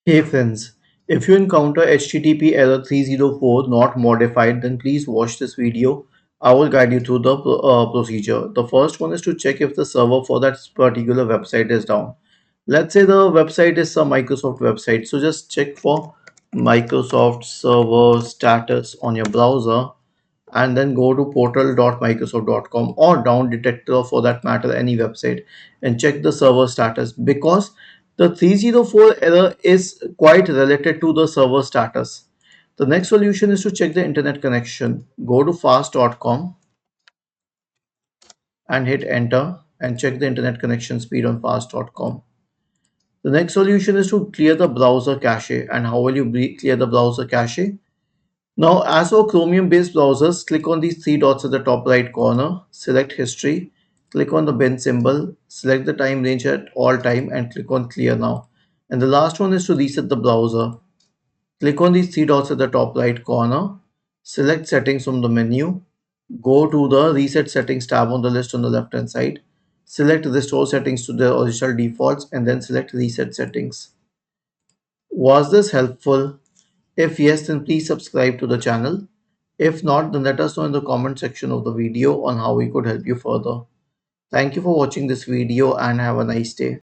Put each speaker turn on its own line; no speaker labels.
Hey friends, if you encounter HTTP error 304 not modified, then please watch this video. I will guide you through the procedure. The first one is to check if the server for that particular website is down. Let's say the website is some Microsoft website, so just check for Microsoft server status on your browser and then go to portal.microsoft.com or down detector for that matter any website and check the server status because the 304 error is quite related to the server status. The next solution is to check the internet connection. Go to fast.com and hit enter and check the internet connection speed on fast.com. The next solution is to clear the browser cache. And how will you clear the browser cache? Now, as for Chromium-based browsers, click on these three dots at the top right corner, select History, click on the bin symbol, select the time range at all time and click on Clear Now. And the last one is to reset the browser. Click on these three dots at the top right corner, select Settings from the menu, go to the Reset Settings tab on the list on the left hand side, select Restore Settings to their original defaults and then select Reset Settings. Was this helpful? If yes, then please subscribe to the channel. If not, then let us know in the comment section of the video on how we could help you further. Thank you for watching this video and have a nice day.